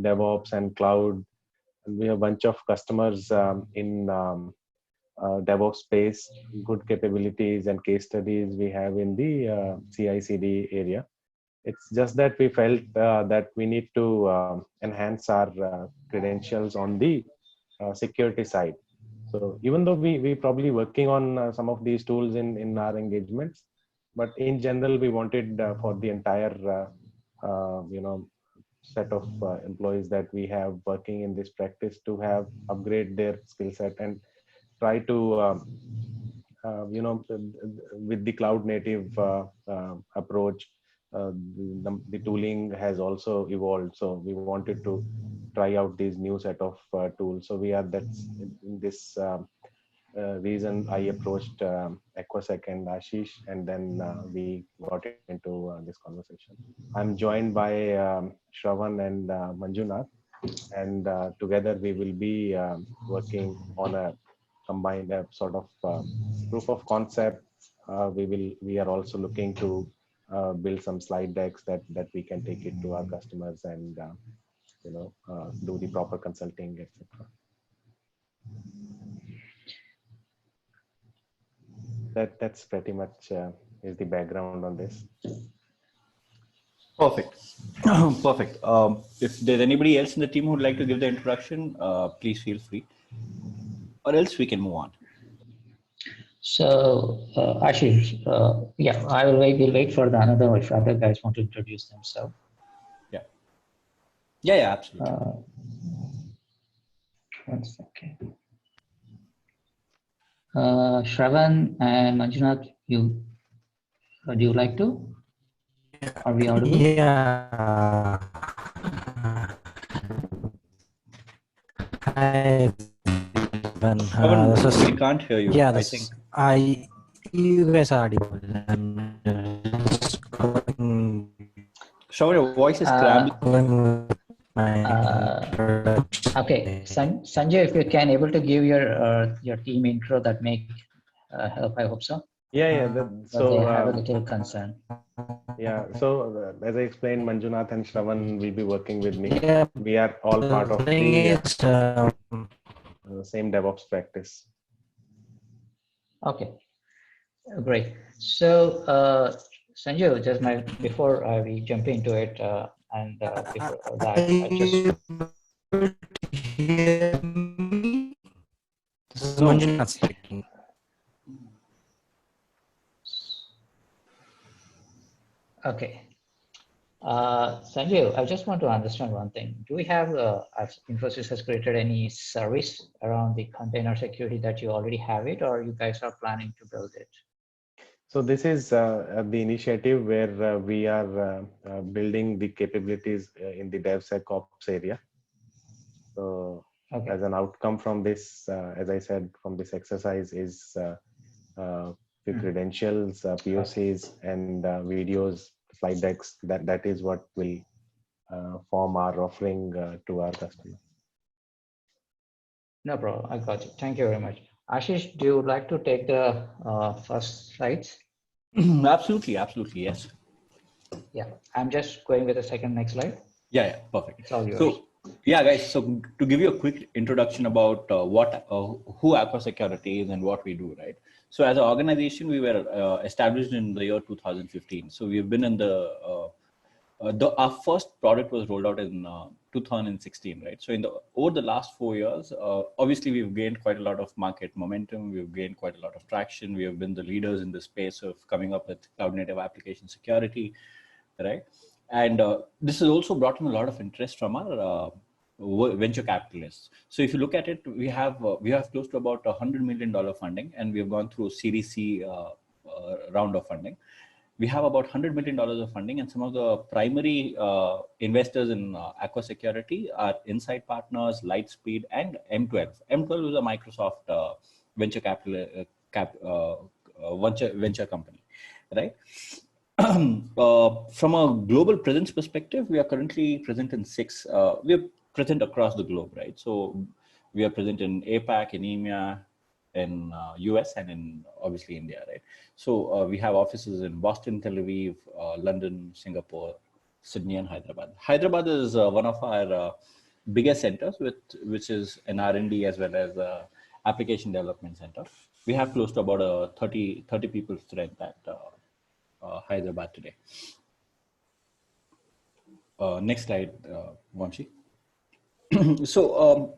DevOps and cloud. And we have a bunch of customers in DevOps space, good capabilities and case studies we have in the CI/CD area. It's just that we felt that we need to enhance our credentials on the security side. So even though we probably working on some of these tools in our engagements, but in general, we wanted for the entire, set of employees that we have working in this practice to have upgrade their skill set and try to, with the cloud native approach, the tooling has also evolved. So we wanted to try out these new set of tools. So that's in this reason I approached Aquasec and Ashish, and then we got into this conversation. I'm joined by Shravan and Manjunath, and together we will be working on a combined sort of proof of concept. We are also looking to build some slide decks that we can take it to our customers and do the proper consulting, etc. That's pretty much is the background on this. Perfect. Perfect. If there's anybody else in the team who would like to give the introduction, please feel free, or else we can move on. So Ashish, yeah, I will wait. We'll wait for the another if other guys want to introduce themselves. Yeah, absolutely. 1 second. Shravan and Manjunath, do you like to? Are we audible? Yeah. Hi. We can't hear you. Yeah, I think you guys are audible. Shravan, your voice is scrambled. Okay, Sanjay, if you can able to give your team intro, that make help. I hope so. Yeah. So they have a little concern. Yeah. So as I explained, Manjunath and Shravan will be working with me. Yeah. We are all part of the same DevOps practice. Okay, great. So Sanjay, just before we jump into it, and before that, I just. Manjunath speaking. Okay. Sanjay, I just want to understand one thing. Do we have, Infosys has created any service around the container security that you already have it, or you guys are planning to build it? So this is the initiative where we are building the capabilities in the DevSecOps area. So Okay. as an outcome from this, as I said, from this exercise is the credentials, POCs, and videos, slide decks. That is what will form our offering to our customer. No problem. I got you. Thank you very much. Ashish, do you like to take the first slides? Absolutely, yes. Yeah, I'm just going with the next slide. Yeah, perfect. It's all yours. So, yeah, guys. So to give you a quick introduction about who Aqua Security is and what we do, right? So as an organization, we were established in the year 2015. So we've been in our first product was rolled out in 2016, right? So over the last 4 years, obviously we've gained quite a lot of market momentum. We've gained quite a lot of traction. We have been the leaders in the space of coming up with cloud native application security, right? And this has also brought in a lot of interest from our venture capitalists. So if you look at it, we have close to about $100 million funding, and we have gone through a Series C round of funding. We have about $100 million of funding, and some of the primary investors in Aqua Security are Insight Partners, Lightspeed, and M12. M12 is a Microsoft venture company, right? From a global presence perspective, we are currently present in 6. We are present across the globe, right? So we are present in APAC, in EMEA, in US, and in obviously India, right? So we have offices in Boston, Tel Aviv, London, Singapore, Sydney and Hyderabad. Hyderabad is one of our biggest centers, which is an R&D as well as application development center. We have close to about 30 people strength at Hyderabad today. Next slide, Vamshi. So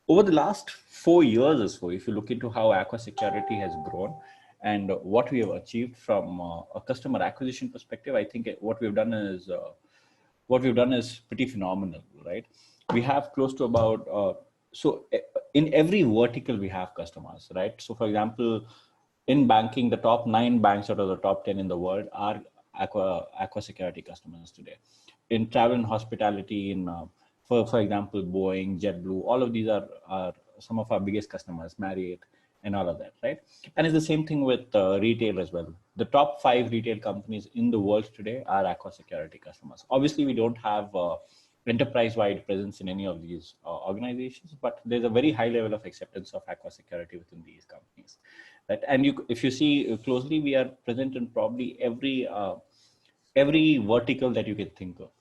over the last 4 years or so, if you look into how Aqua Security has grown and what we have achieved from a customer acquisition perspective, I think what we've done is pretty phenomenal, right? We have close to about in every vertical we have customers, right? So for example, in banking, the top 9 banks out of the top 10 in the world are Aqua Security customers today. In travel and hospitality, for example, Boeing, JetBlue, all of these are some of our biggest customers, Marriott, and all of that, right? And it's the same thing with retail as well. The top 5 retail companies in the world today are Aqua Security customers. Obviously, we don't have enterprise-wide presence in any of these organizations, but there's a very high level of acceptance of Aqua Security within these companies, right? And if you see closely, we are present in probably every vertical that you can think of,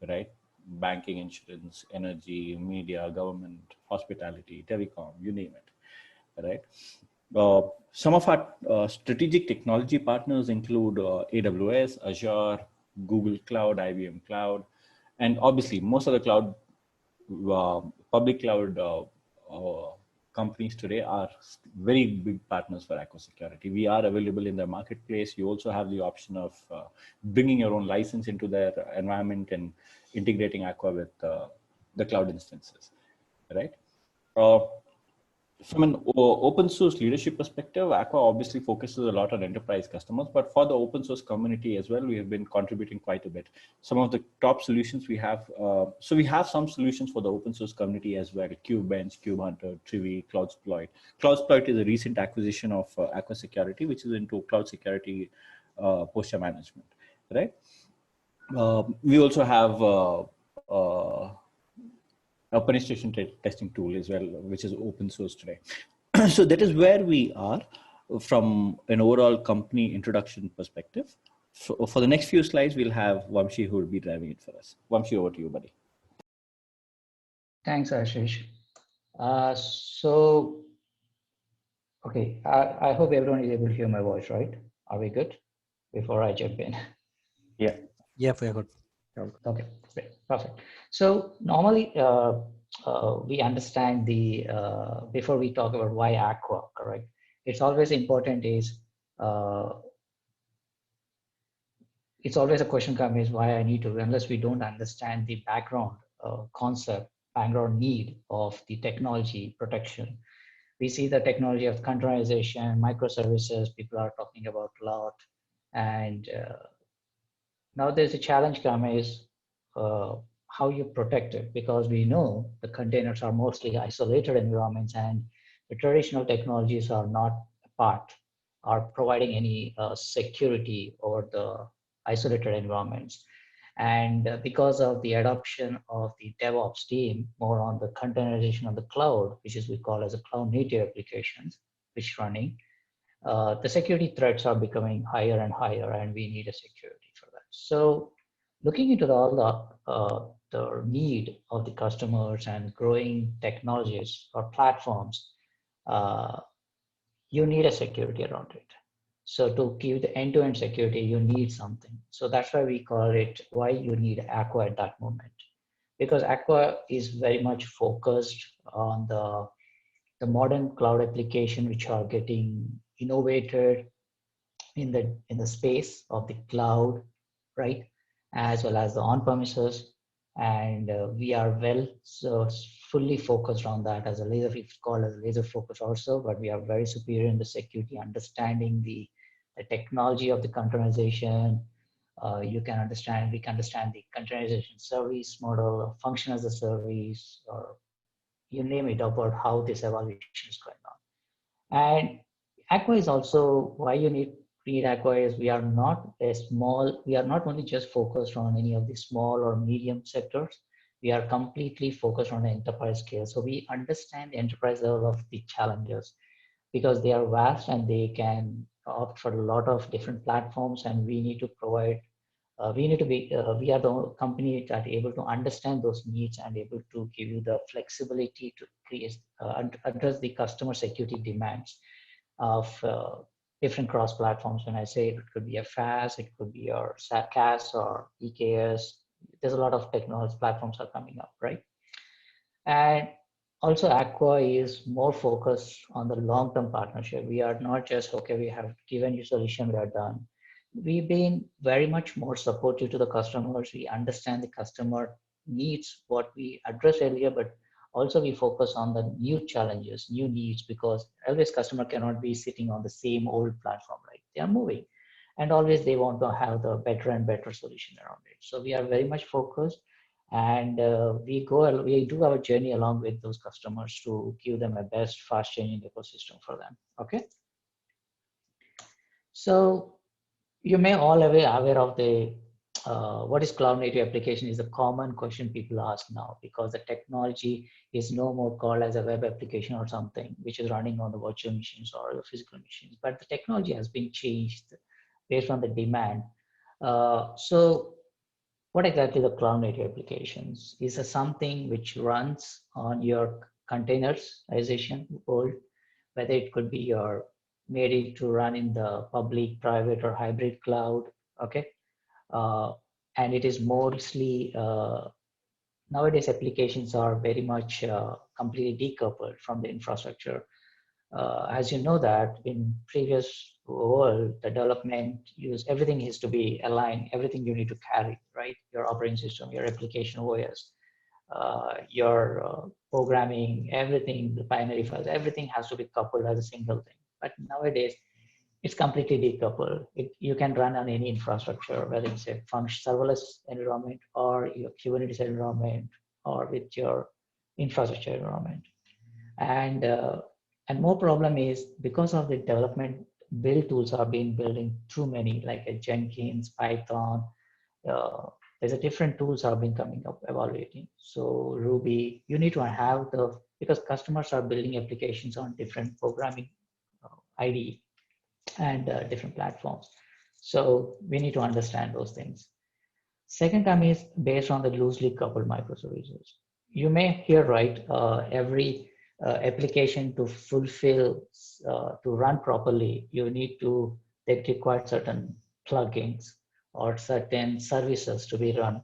right? Banking, insurance, energy, media, government, hospitality, telecom, you name it, right? Some of our strategic technology partners include AWS, Azure, Google Cloud, IBM Cloud, and obviously most of the cloud, public cloud companies today are very big partners for Aqua Security. We are available in their marketplace. You also have the option of bringing your own license into their environment and integrating Aqua with the cloud instances, right? From an open source leadership perspective, Aqua obviously focuses a lot on enterprise customers, but for the open source community as well, we have been contributing quite a bit. Some of the top solutions we have, so we have some solutions for the open source community as well: KubeBench, KubeHunter, Trivi, CloudSploit. CloudSploit is a recent acquisition of Aqua Security, which is into cloud security posture management, right? We also have a penetration testing tool as well, which is open source today. So that is where we are from an overall company introduction perspective. For the next few slides, we'll have Vamshi who will be driving it for us. Vamshi, over to you, buddy. Thanks, Ashish. Okay, I hope everyone is able to hear my voice, right? Are we good before I jump in? Yeah. Yeah, we are good. Okay, great, perfect. So normally we understand before we talk about why Aqua, correct? It's always important it's always a question comes why I need to, unless we don't understand the background concept, background need of the technology protection. We see the technology of containerization, microservices, people are talking about a lot. And now there's a challenge is how you protect it, because we know the containers are mostly isolated environments and the traditional technologies are not providing any security over the isolated environments. And because of the adoption of the DevOps team, more on the containerization of the cloud, which is we call as a cloud native applications, which running, the security threats are becoming higher and higher, and we need a security for that. So looking into all the need of the customers and growing technologies or platforms, you need a security around it. So to give the end-to-end security, you need something. So that's why we call it why you need Aqua at that moment. Because Aqua is very much focused on the modern cloud application, which are getting innovated in the space of the cloud, right? As well as the on-premises. And we are fully focused on that as a laser, it's called as laser focus also, but we are very superior in the security, understanding the technology of the containerization. We can understand the containerization service model, function as a service, or you name it, about how this evaluation is going on. And Aqua is also why you need Aqua is we are not only just focused on any of the small or medium sectors, we are completely focused on the enterprise scale. So we understand the enterprise level of the challenges because they are vast and they can opt for a lot of different platforms, and we need to provide We need to be, we are the company that are able to understand those needs and able to give you the flexibility to create, address the customer security demands of different cross platforms. When I say it could be a FAS, it could be your CAS or EKS. There's a lot of technology platforms are coming up, right? And also Aqua is more focused on the long-term partnership. We are not just, okay, we have given you solution, we are done. We've been very much more supportive to the customers. We understand the customer needs, what we addressed earlier, but also we focus on the new challenges, new needs, because always customer cannot be sitting on the same old platform, right? They are moving. And always they want to have the better and better solution around it. So we are very much focused, and we do our journey along with those customers to give them a best fast changing ecosystem for them. Okay. So you may all be aware of the what is cloud native application is a common question people ask now, because the technology is no more called as a web application or something which is running on the virtual machines or the physical machines, but the technology has been changed based on the demand. So what exactly the cloud native applications is? Something which runs on your containerization world, whether it could be your made it to run in the public, private, or hybrid cloud. Okay. And it is mostly nowadays applications are very much completely decoupled from the infrastructure. As you know that in previous world, the development use everything is to be aligned, everything you need to carry, right? Your operating system, your application OS, your programming, everything, the binary files, everything has to be coupled as a single thing. But nowadays, it's completely decoupled. You can run on any infrastructure, whether it's a serverless environment or your Kubernetes environment or with your infrastructure environment. And more problem is because of the development build tools are being building too many, like a Jenkins, Python. There's a different tools have been coming up, evaluating. So Ruby, you need to have because customers are building applications on different programming IDE and different platforms. So we need to understand those things. Second term is based on the loosely coupled microservices. You may hear right, every application to fulfill, to run properly, you need to, they require certain plugins or certain services to be run,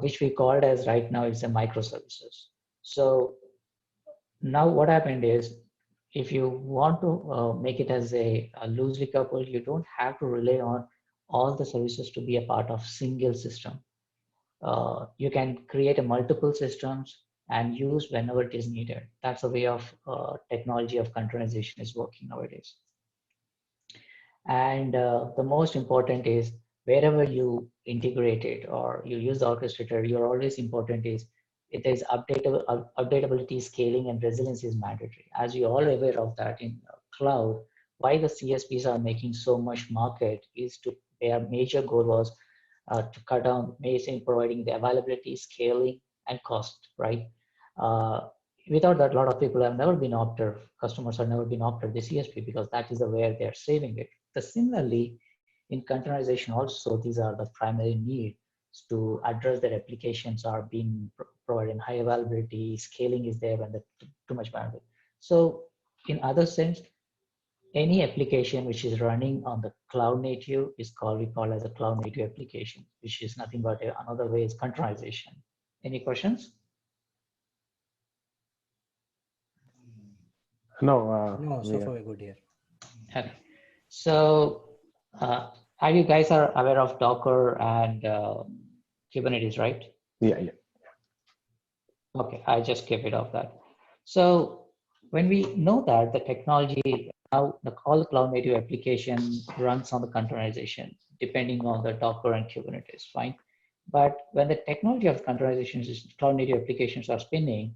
which we called as right now is a microservices. So now what happened is, if you want to make it as a loosely coupled, you don't have to rely on all the services to be a part of single system. You can create a multiple systems and use whenever it is needed. That's the way of technology of containerization is working nowadays. And the most important is wherever you integrate it or you use the orchestrator, you're always important is it is updatability, scaling, and resilience is mandatory. As you're all aware of that in cloud, why the CSPs are making so much market is to, their major goal was to cut down providing the availability, scaling, and cost, right? Without that, a lot of people have never been after, customers have never been after the CSP because that is the where they're saving it. Similarly, in containerization also, these are the primary needs to address that applications are being providing high availability, scaling is there when the too much bandwidth. So in other sense, any application which is running on the cloud native is called, we call as a cloud native application, which is nothing but another way is containerization. Any questions? No. No, so far we're good here. Okay. So are you guys are aware of Docker and Kubernetes, right? Yeah. Okay, I just kept it off that. So when we know that the technology now, all the cloud native application runs on the containerization, depending on the Docker and Kubernetes, fine. But when the technology of containerization is cloud native applications are spinning,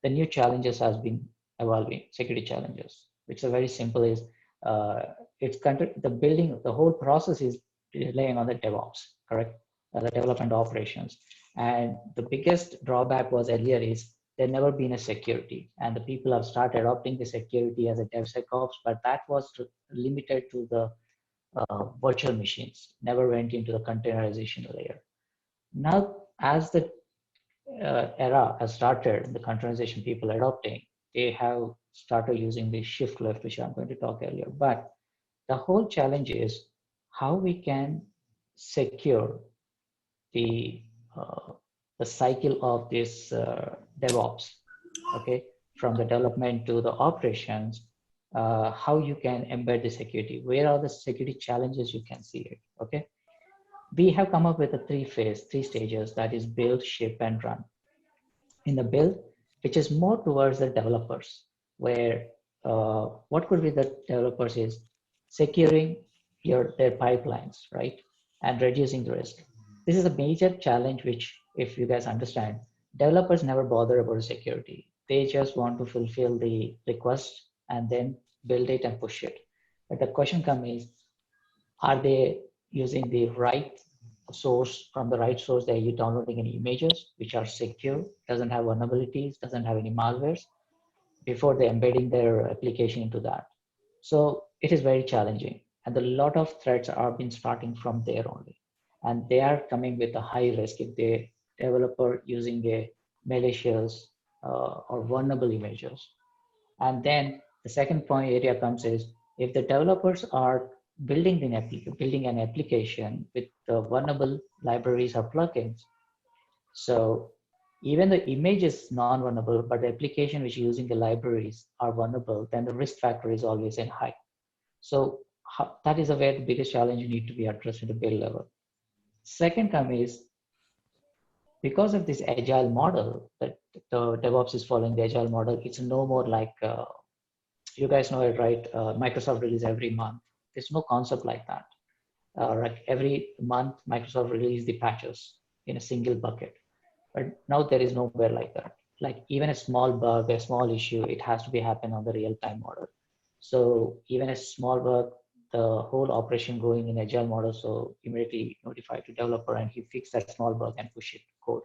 the new challenges has been evolving, security challenges, which are very simple is the building, the whole process is relying on the DevOps, correct? The development operations. And the biggest drawback was earlier is there never been a security, and the people have started adopting the security as a DevSecOps, but that was limited to the virtual machines, never went into the containerization layer. Now, as the era has started, the containerization people adopting, they have started using the shift left, which I'm going to talk earlier. But the whole challenge is how we can secure the cycle of this DevOps, okay, from the development to the operations. How you can embed the security, where are the security challenges you can see it, okay. We have come up with a three stages, that is build, ship, and run. In the build, which is more towards the developers, where what could be the developers is securing their pipelines, right, and reducing the risk. This is a major challenge, which, if you guys understand, developers never bother about security. They just want to fulfill the request and then build it and push it. But the question comes is, are they using the right source? From the right source, they're downloading any images which are secure, doesn't have vulnerabilities, doesn't have any malwares, before they're embedding their application into that. So it is very challenging. And a lot of threats are been starting from there only. And they are coming with a high risk if the developer using a malicious or vulnerable images. And then the second point area comes is, if the developers are building an application with vulnerable libraries or plugins, so even the image is non-vulnerable, but the application which is using the libraries are vulnerable, then the risk factor is always in high. So that is where the biggest challenge you need to be addressed at the build level. Second come is, because of this agile model that the DevOps is following the agile model, it's no more like you guys know it, right? Microsoft release every month. There's no concept like that. Like every month, Microsoft release the patches in a single bucket. But now there is nowhere like that. Like even a small bug, a small issue, it has to be happen on the real-time model. So even a small bug, the whole operation going in agile model, so immediately notify to developer and he fix that small bug and push it code.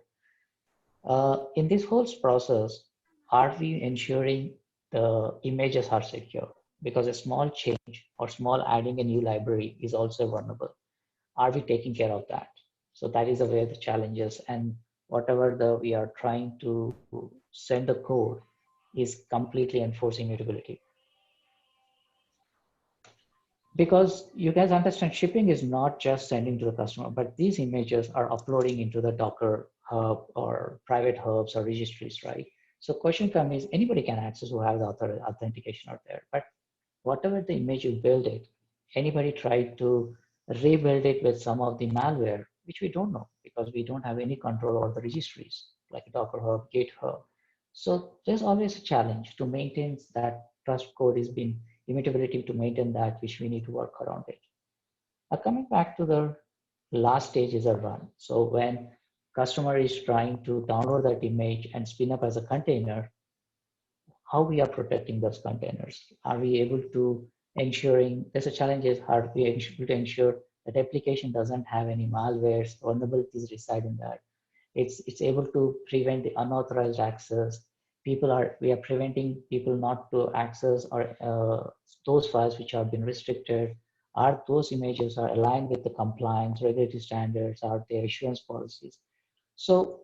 In this whole process, are we ensuring the images are secure? Because a small change or small adding a new library is also vulnerable. Are we taking care of that? So that is where the challenges, and whatever we are trying to send the code is completely enforcing mutability. Because you guys understand, shipping is not just sending to the customer, but these images are uploading into the Docker hub or private hubs or registries, right? So question comes is, anybody can access who have the authentication out there, but whatever the image you build it, anybody tried to rebuild it with some of the malware, which we don't know because we don't have any control over the registries like Docker hub, GitHub. So there's always a challenge to maintain that trust code is being immutability, to maintain that, which we need to work around it. Now coming back to the last stage is a run. So when customer is trying to download that image and spin up as a container, how we are protecting those containers? Are we able to ensuring, there's a challenge is, are we able to ensure that application doesn't have any malwares, vulnerabilities reside in that? It's able to prevent the unauthorized access. We are preventing people not to access or those files which have been restricted. Are those images are aligned with the compliance, regulatory standards, are their assurance policies? So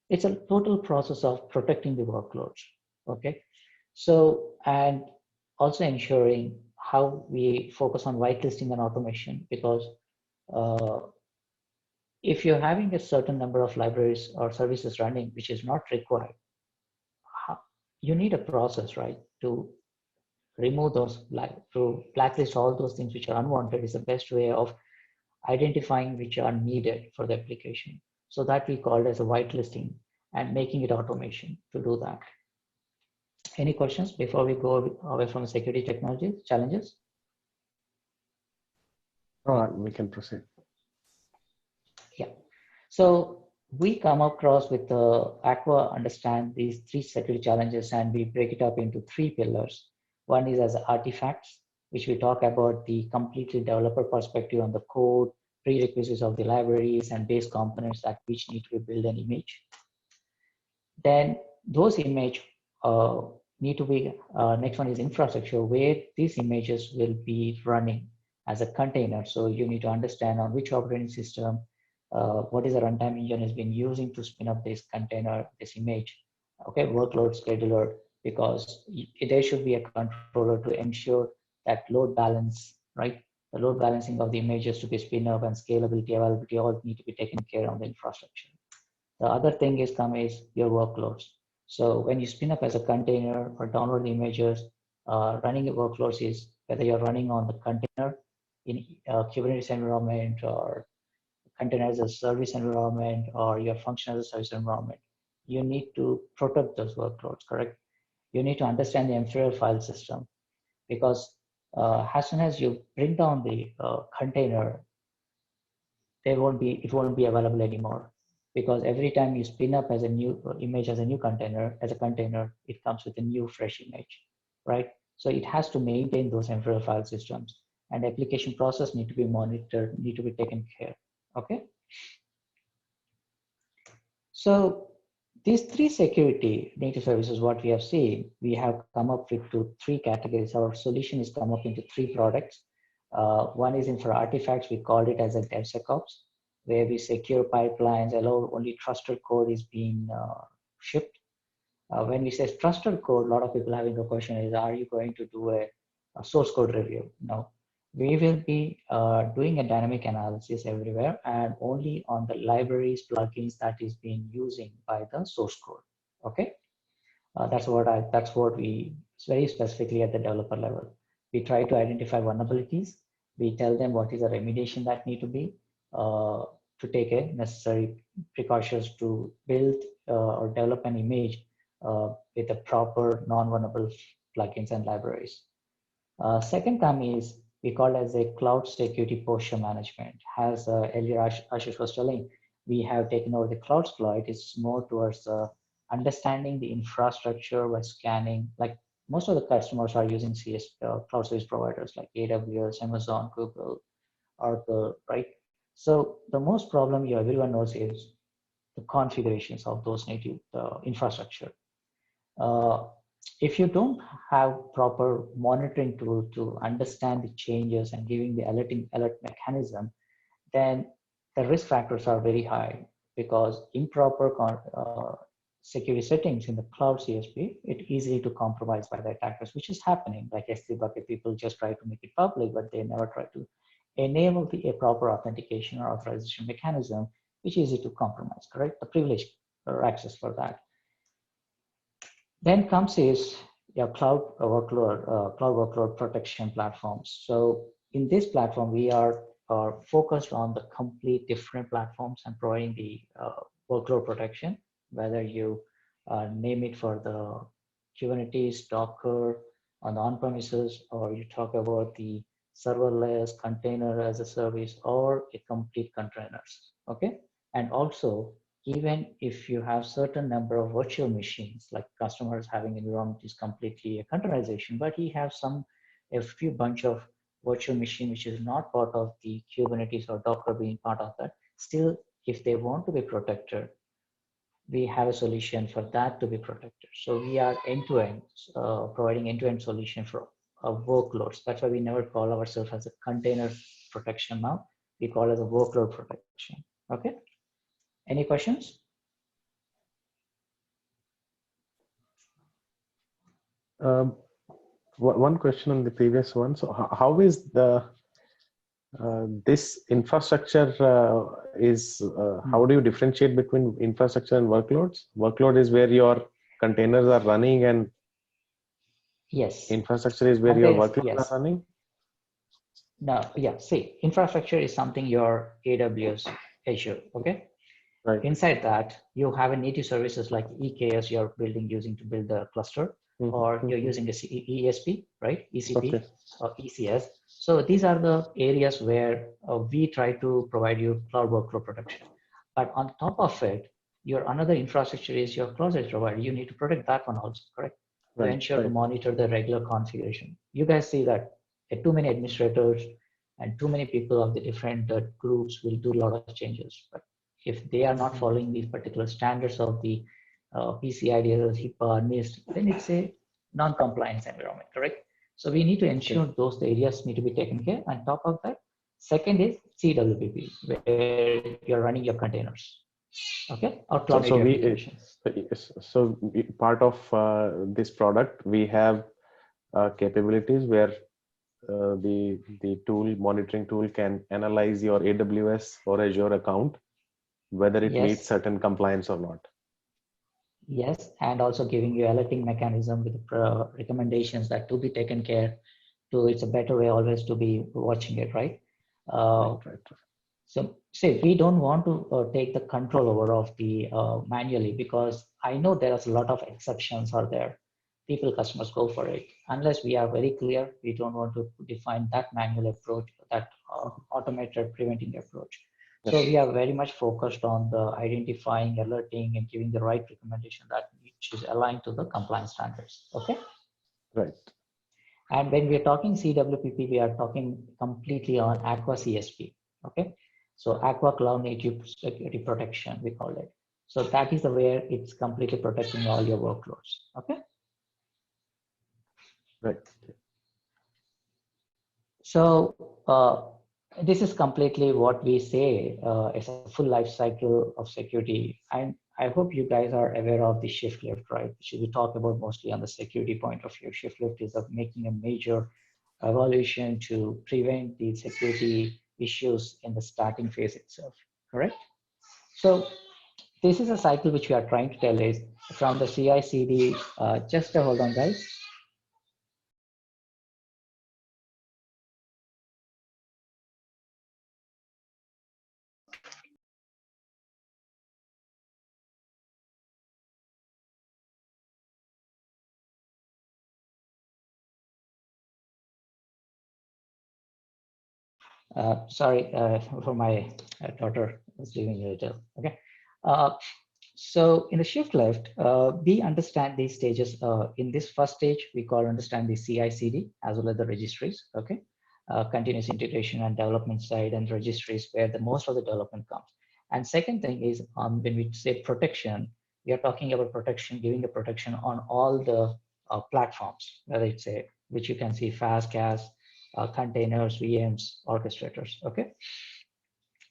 it's a total process of protecting the workloads, okay? So, and also ensuring how we focus on whitelisting and automation, because if you're having a certain number of libraries or services running, which is not required, you need a process, right, to remove those, to blacklist all those things which are unwanted is the best way of identifying which are needed for the application. So that we call it as a whitelisting and making it automation to do that. Any questions before we go away from security technology challenges? We can proceed. Yeah. So we come across with the Aqua understand these three security challenges, and we break it up into three pillars. One is as artifacts, which we talk about the completely developer perspective on the code, prerequisites of the libraries and base components that which need to be built an image. Then those image need to be, next one is infrastructure, where these images will be running as a container. So you need to understand on which operating system, what is the runtime engine has been using to spin up this container, this image, okay, workload scheduler, because there should be a controller to ensure that load balance, right? The load balancing of the images to be spin up and scalability, availability, all need to be taken care of the infrastructure. The other thing is your workloads. So when you spin up as a container or download the images, running your workloads is whether you're running on the container in a Kubernetes environment or container as a service environment or your function as a service environment. You need to protect those workloads, correct? You need to understand the M3 file system, because as soon as you bring down the container, it won't be available anymore, because every time you spin up as a new image as a new container, it comes with a new fresh image, right? So it has to maintain those M3 file systems, and application process need to be monitored, need to be taken care. Okay. So these three security native services, what we have seen, we have come up with three categories. Our solution is come up into three products. One is for artifacts, we called it as a DevSecOps, where we secure pipelines, allow only trusted code is being shipped. When we say trusted code, a lot of people having a question is, are you going to do a source code review? No. We will be doing a dynamic analysis everywhere and only on the libraries, plugins that is being using by the source code. Okay, that's what we very specifically at the developer level. We try to identify vulnerabilities. We tell them what is the remediation that need to be to take a necessary precautions to build or develop an image with the proper non-vulnerable plugins and libraries. Second term is we call as a cloud security posture management. As earlier Ashish was telling, we have taken over the cloud exploit. It's more towards understanding the infrastructure by scanning. Like most of the customers are using cloud service providers like AWS, Amazon, Google, Oracle, right? So the most problem everyone knows is the configurations of those native infrastructure. If you don't have proper monitoring tool to understand the changes and giving the alert mechanism, then the risk factors are very high, because improper security settings in the cloud CSP, it's easily to compromise by the attackers, which is happening. Like S3 bucket, people just try to make it public, but they never try to enable a proper authentication or authorization mechanism, which is easy to compromise, correct? The privilege or access for that. Then comes is your cloud workload protection platforms. So in this platform, we are focused on the complete different platforms and providing the workload protection, whether you name it for the Kubernetes, Docker, on the on-premises, or you talk about the serverless container as a service, or a complete containers. Okay, and also, even if you have certain number of virtual machines, like customers having environment is completely a containerization, but he have a few bunch of virtual machine which is not part of the Kubernetes or Docker being part of that, still, if they want to be protected, we have a solution for that to be protected. So we are end-to-end, providing end-to-end solution for workloads. That's why we never call ourselves as a container protection now. We call it as a workload protection. Okay. Any questions? One question on the previous one. So how is the this infrastructure how do you differentiate between infrastructure and workloads? Workload is where your containers are running, and yes, infrastructure is where your workloads yes. are running. No, yeah. See, infrastructure is something your AWS, Azure. Okay. Right. Inside that, you have a native services like EKS you're building using to build the cluster, or you're using a ESP, right? ECP or ECS. So these are the areas where we try to provide you cloud workload protection. But on top of it, your another infrastructure is your cloud service provider. You need to protect that one also, correct? To ensure to monitor the regular configuration. You guys see that too many administrators and too many people of the different groups will do a lot of changes. But if they are not following these particular standards of the PCI DSS, HIPAA, NIST, then it's a non-compliance environment, correct? So we need to ensure those areas need to be taken care. On top of that, second is CWPP, where you're running your containers, okay, or cloud native applications. Part of this product, we have capabilities where the tool, monitoring tool, can analyze your AWS or Azure account, whether it meets certain compliance or not. Yes, and also giving you alerting mechanism with recommendations that to be taken care to. It's a better way always to be watching it, right? Right. So say we don't want to take the control over of the manually, because I know there's a lot of exceptions are there. Customers go for it. Unless we are very clear, we don't want to define that manual approach, that automated preventing approach. So we are very much focused on the identifying, alerting, and giving the right recommendation that which is aligned to the compliance standards. Okay. Right. And when we are talking CWPP, we are talking completely on Aqua CSP. Okay. So Aqua Cloud Native Security Protection, we call it. So that is the where it's completely protecting all your workloads. Okay. Right. So this is completely what we say as a full life cycle of security. And I hope you guys are aware of the shift left, right? Which we talk about mostly on the security point of view. Shift left is of making a major evolution to prevent the security issues in the starting phase itself, correct? So this is a cycle which we are trying to tell is from the CI/CD. Just hold on, guys. Sorry for my daughter was leaving a little. Okay. So in the shift left, we understand these stages. In this first stage, we call understand the CI/CD as well as the registries. Okay. Continuous integration and development side and registries where the most of the development comes. And second thing is when we say protection, we are talking about protection, giving the protection on all the platforms, whether it's which you can see fast CAS, containers, VMs, orchestrators, okay?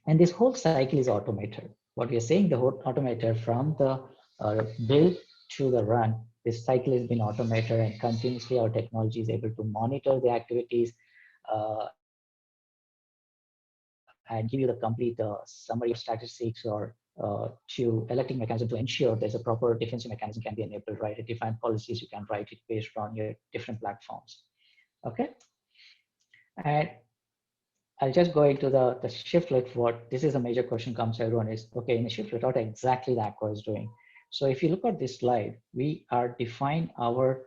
And this whole cycle is automated. What we are saying, the whole automated from the build to the run, this cycle has been automated and continuously our technology is able to monitor the activities and give you the complete summary of statistics or to alerting mechanism to ensure there's a proper defensive mechanism can be enabled, right? Defined policies, you can write it based on your different platforms, okay? And I'll just go into the shift left. What this is a major question comes everyone is, okay, in the shift left, what exactly the Aqua is doing? So if you look at this slide, we are define our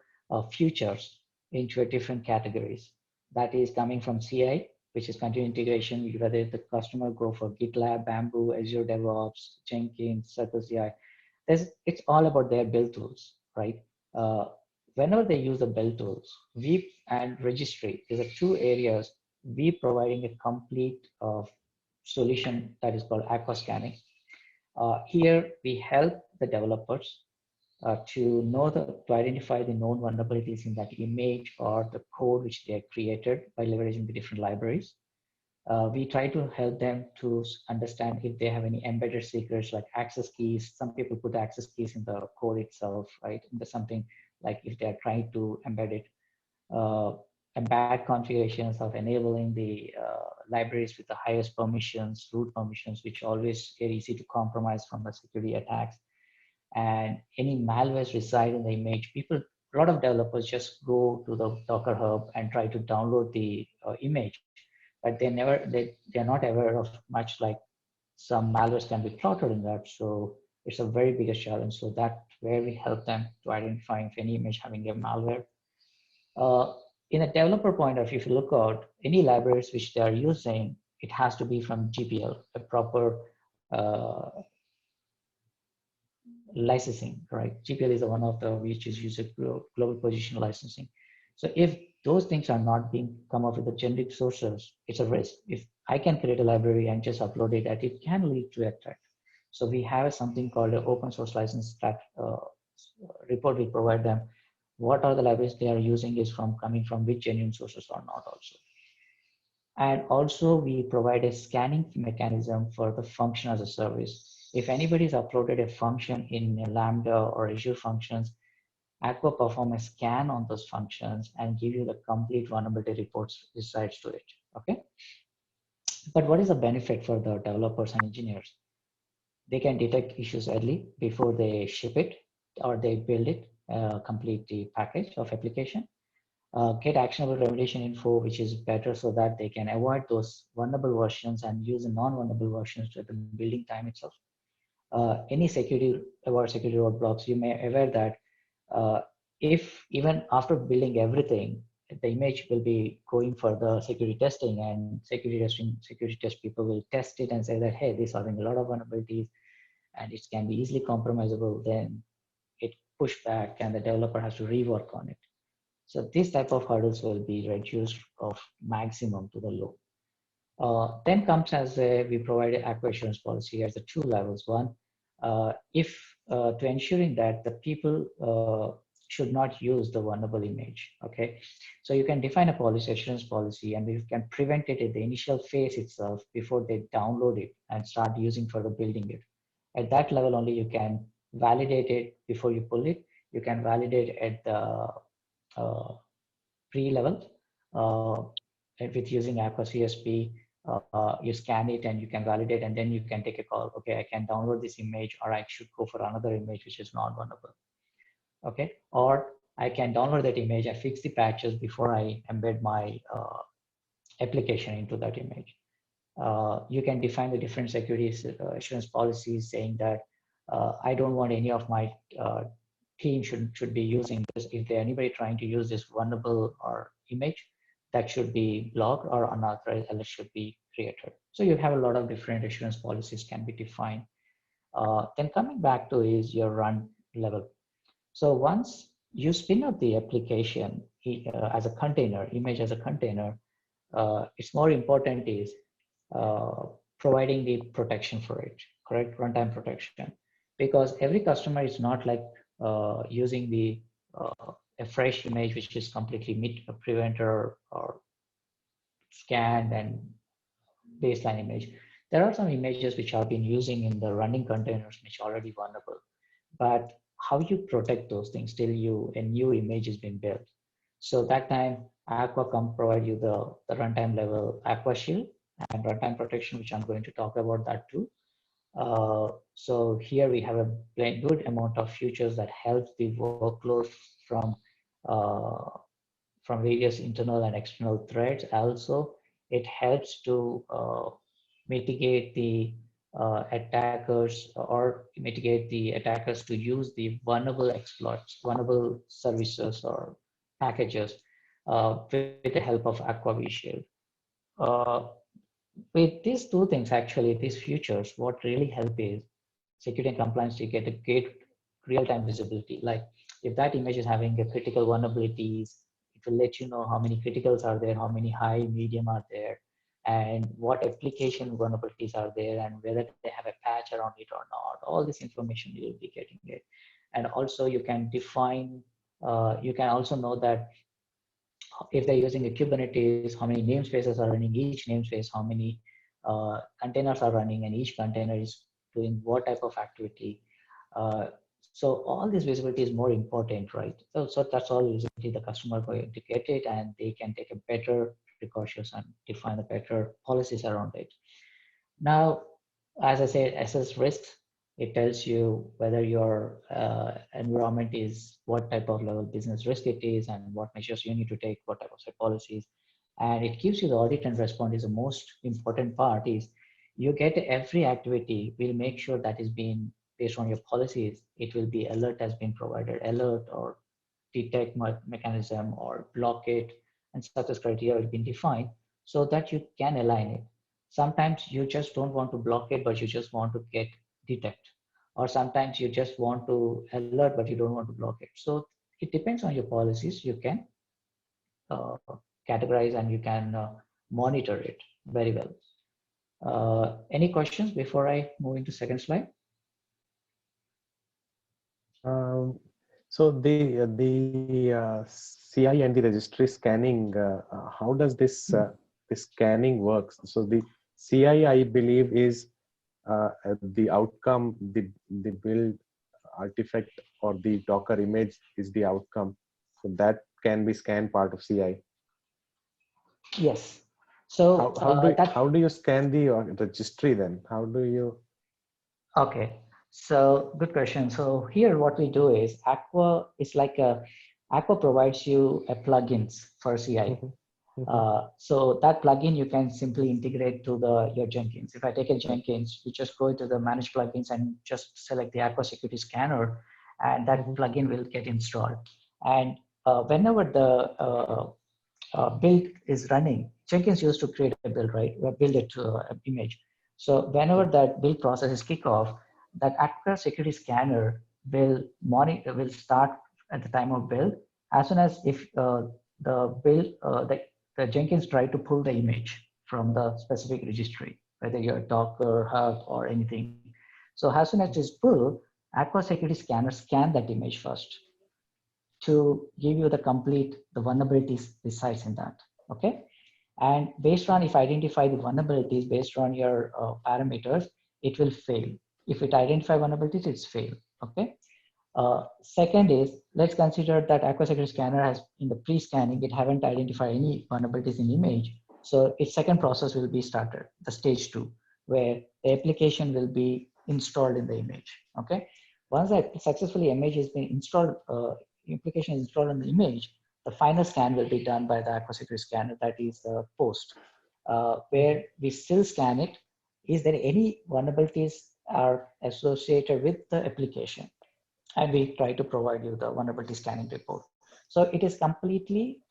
futures into a different categories. That is coming from CI, which is continuous integration, whether the customer go for GitLab, Bamboo, Azure DevOps, Jenkins, Circle CI. It's all about their build tools, right? Whenever they use the build tools, we and registry, these are two areas we providing a complete solution that is called Aqua scanning. Here we help the developers to know to identify the known vulnerabilities in that image or the code which they created by leveraging the different libraries. We try to help them to understand if they have any embedded secrets like access keys. Some people put access keys in the code itself, right? And there's something like if they're trying to embed it. And bad configurations of enabling the libraries with the highest permissions, root permissions, which always get easy to compromise from the security attacks. And any malwares reside in the image. A lot of developers just go to the Docker Hub and try to download the image, but they're not aware of much like some malwares can be plotted in that. So it's a very big challenge. So that's where we help them to identify if any image having a malware. In a developer point of view, if you look at any libraries which they are using, it has to be from GPL, a proper licensing, right? GPL is one of the which is used global position licensing. So if those things are not being come up with the generic sources, it's a risk. If I can create a library and just upload it, that it can lead to attack. So we have something called an open source license that report we provide them, what are the libraries they are using is coming from which genuine sources or not also. And also we provide a scanning mechanism for the function as a service. If anybody's uploaded a function in Lambda or Azure Functions, Aqua perform a scan on those functions and give you the complete vulnerability reports besides to it, okay? But what is the benefit for the developers and engineers? They can detect issues early before they ship it or they build it, complete the package of application. Get actionable remediation info, which is better so that they can avoid those vulnerable versions and use the non-vulnerable versions at the building time itself. Any security roadblocks, you may aware that if even after building everything, the image will be going for the security testing, and security test people will test it and say that, hey, this is having a lot of vulnerabilities and it can be easily compromisable, then it push back and the developer has to rework on it. So this type of hurdles will be reduced of maximum to the low. Then comes as we provide an Aqua assurance policy as the two levels. One, to ensuring that the people should not use the vulnerable image. Okay, so you can define a policy, assurance policy, and we can prevent it at the initial phase itself before they download it and start using for the building it. At that level only you can validate it before you pull it. You can validate at the pre-level with using Aqua CSP. You scan it and you can validate, and then you can take a call. Okay, I can download this image, or I should go for another image which is not vulnerable. Okay, or I can download that image, I fix the patches before I embed my application into that image. You can define the different security assurance policies saying that I don't want any of my team should be using this. If there anybody trying to use this vulnerable or image, that should be blocked, or unauthorized alert should be created. So you have a lot of different assurance policies can be defined. Then coming back to is your run level. So once you spin up the application as a container, image as a container, it's more important is providing the protection for it, correct? Runtime protection. Because every customer is not like using the a fresh image which is completely preventer or scanned and baseline image. There are some images which have been using in the running containers which are already vulnerable. But how you protect those things till a new image has been built? So that time Aqua can provide you the runtime level Aqua Shield and runtime protection, which I'm going to talk about that too. So here we have a good amount of features that helps the workload from various internal and external threats. Also, it helps to mitigate the attackers, or mitigate the attackers to use the vulnerable exploits, vulnerable services or packages with the help of Aqua Shield. With these two things, actually, these features, what really help is security and compliance to get real-time visibility. Like if that image is having a critical vulnerabilities, it will let you know how many criticals are there, how many high, medium are there, and what application vulnerabilities are there, and whether they have a patch around it or not. All this information you will be getting it. And also you can define, you can also know that if they're using a Kubernetes, how many namespaces are running each namespace, how many containers are running, and each container is doing what type of activity. So all this visibility is more important, right? So that's all visibility the customer is going to get it, and they can take a better precautions and define the better policies around it. Now, as I said, assess risks. It tells you whether your environment is, what type of level business risk it is, and what measures you need to take, what type of policies. And it gives you the audit and respond is the most important part. Is you get every activity, we'll make sure that is being based on your policies. It will be alert has been provided, alert or detect mechanism or block it, and success criteria has been defined so that you can align it. Sometimes you just don't want to block it, but you just want to get detect, or sometimes you just want to alert but you don't want to block it. So it depends on your policies. You can categorize and you can monitor it very well. Any questions before I move into second slide? So the CI and the registry scanning, how does this scanning works? So the CI, I believe, is the outcome, the build artifact or the Docker image is the outcome. So that can be scanned part of CI. Yes. So How do you scan the registry then? How do you? Okay, so good question. So here what we do is Aqua is like Aqua provides you a plugins for CI. So that plugin you can simply integrate to your Jenkins. If I take a Jenkins, you just go into the manage plugins and just select the Aqua security scanner, and that plugin will get installed. And whenever the build is running, Jenkins used to create a build, right? Build it to an image. So whenever that build process is kick off, that Aqua security scanner will start at the time of build. As soon as if the build the Jenkins try to pull the image from the specific registry, whether you're Docker, Hub, or anything. So as soon as it is pulled, Aqua security scanner scan that image first to give you the vulnerabilities resides in that. Okay. And based on if identify the vulnerabilities based on your parameters, it will fail. If it identify vulnerabilities, it's fail. Okay. Second is, let's consider that Aqua security scanner has in the pre-scanning, it haven't identified any vulnerabilities in image. So its second process will be started, the stage 2, where the application will be installed in the image. Okay. Once that successfully image has been installed, application is installed on the image, the final scan will be done by the Aqua security scanner, that is the post, where we still scan it. Is there any vulnerabilities are associated with the application? And we try to provide you the vulnerability scanning report. So it is completely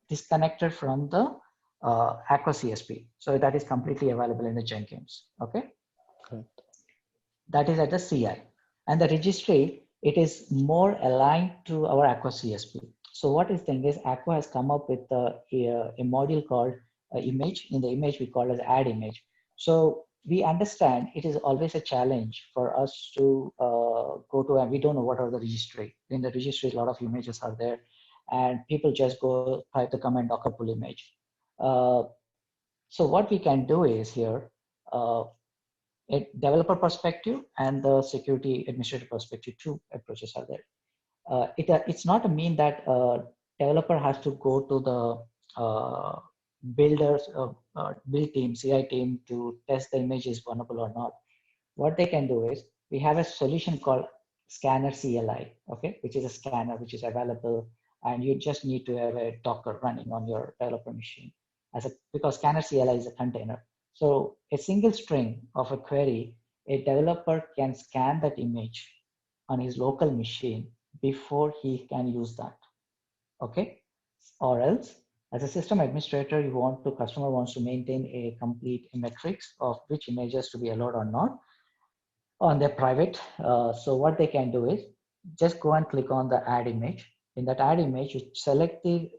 disconnected from the Aqua CSP. So that is completely available in the Jenkins. Okay. That is at the CI. And the registry, it is more aligned to our Aqua CSP. So what is thing is Aqua has come up with a module called image. In the image, we call it add image. So we understand it is always a challenge for us to go to, and we don't know what are the registry. In the registry, a lot of images are there, and people just go type the command Docker pull image. So what we can do is here, a developer perspective and the security administrator perspective, two approaches are there. It's not a mean that developer has to go to the builders build team, CI team to test the image is vulnerable or not. What they can do is we have a solution called Scanner CLI, okay, which is a scanner which is available, and you just need to have a Docker running on your developer machine because Scanner CLI is a container. So a single string of a query, a developer can scan that image on his local machine before he can use that. Okay, or else as a system administrator, customer wants to maintain a complete metrics of which images to be allowed or not on their private. So what they can do is just go and click on the add image. In that add image, you select the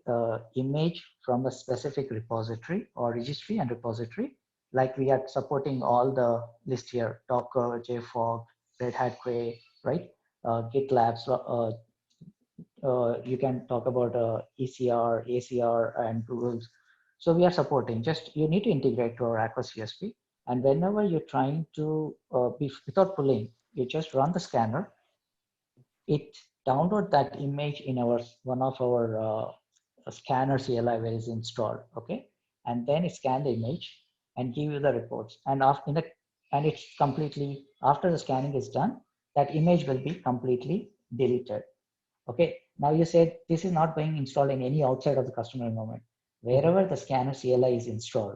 image from a specific repository or registry and repository. Like we are supporting all the list here, Docker, JFrog, Red Hat Quay, right? GitLab, you can talk about ECR, ACR, and tools. So we are supporting, just you need to integrate to our Aqua CSP. And whenever you're trying to, without pulling, you just run the scanner. It download that image in one of our scanner CLI where it's installed, okay? And then it scan the image and give you the reports. And it's completely, after the scanning is done, that image will be completely deleted. Okay, now you said this is not being installed in any outside of the customer environment, wherever the scanner CLI is installed,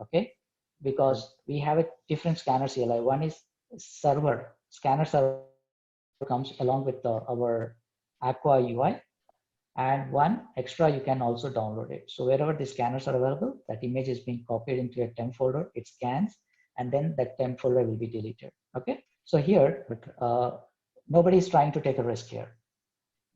okay? Because we have a different scanner CLI. One is scanner server comes along with our Aqua UI, and one extra you can also download it. So wherever the scanners are available, that image is being copied into a temp folder, it scans, and then that temp folder will be deleted, okay? So here, nobody is trying to take a risk here.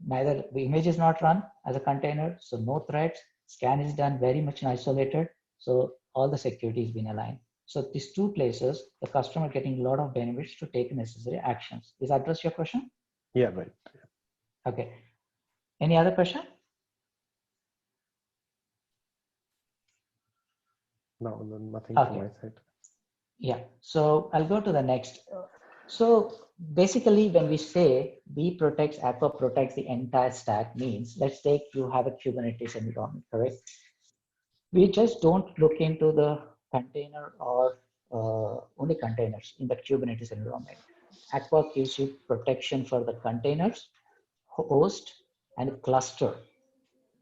Neither the image is not run as a container, so no threats. Scan is done very much isolated, so all the security has been aligned. So these two places, the customer getting a lot of benefits to take necessary actions. Does that address your question? Yeah, right. Okay. Any other question? No, nothing from Okay. my side. Yeah. So I'll go to the next. So basically, when we say we protects, Aqua protects the entire stack, means let's take you have a Kubernetes environment, correct? We just don't look into the container or only containers in the Kubernetes environment. Aqua gives you protection for the containers, host, and cluster.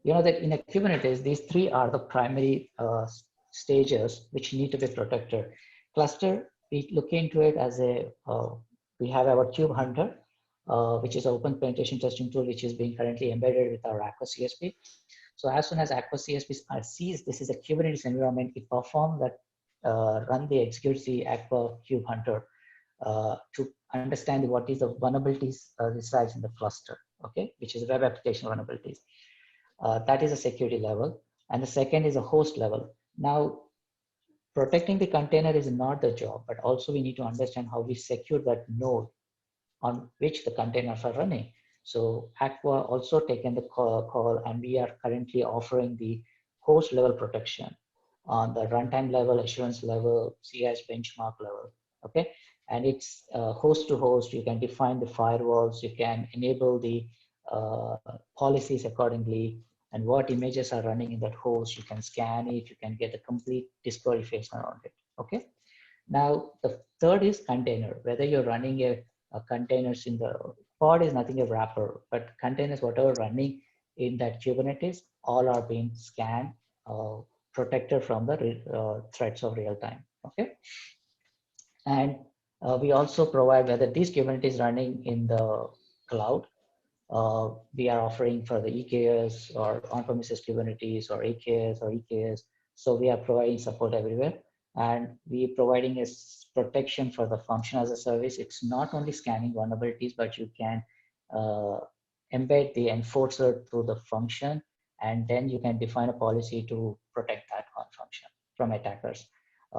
You know that in a Kubernetes, these three are the primary stages which need to be protected. Cluster, we look into it as a, we have our Kube Hunter, which is an open penetration testing tool, which is being currently embedded with our Aqua CSP. So as soon as Aqua CSP sees this is a Kubernetes environment, it performs that, run the executes the Aqua Kube Hunter to understand what is the vulnerabilities resides in the cluster, okay, which is web application vulnerabilities. That is a security level. And the second is a host level. Now, protecting the container is not the job, but also we need to understand how we secure that node on which the containers are running. So Aqua also taken the call, and we are currently offering the host level protection on the runtime level, assurance level, CIS benchmark level, okay? And it's host to host. You can define the firewalls, you can enable the policies accordingly, and what images are running in that host, you can scan it, you can get a complete discovery phase around it, okay? Now, the third is container, whether you're running a containers in the pod is nothing a wrapper, but containers, whatever running in that Kubernetes, all are being scanned, protected from the threats of real time, okay? And we also provide whether these Kubernetes running in the cloud, we are offering for the EKS or on-premises Kubernetes or AKS or EKS. So we are providing support everywhere, and we providing a protection for the function as a service. It's not only scanning vulnerabilities, but you can embed the enforcer through the function, and then you can define a policy to protect that function from attackers.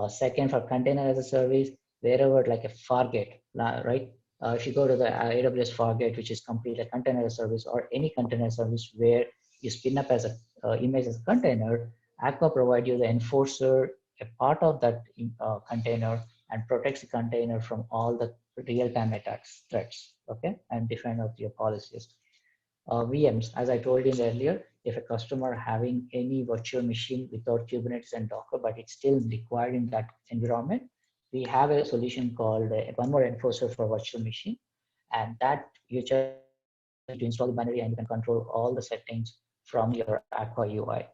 Second, for container as a service, wherever like a Fargate, right? If you go to the AWS Fargate, which is complete a container service, or any container service where you spin up as a image as a container, Aqua provide you the enforcer, a part of that container, and protects the container from all the real-time attacks, threats, okay, and define out your policies. VMs, as I told you earlier, if a customer having any virtual machine without Kubernetes and Docker, but it's still required in that environment, we have a solution called one more enforcer for virtual machine, and that you just need to install the binary and you can control all the settings from your Aqua UI.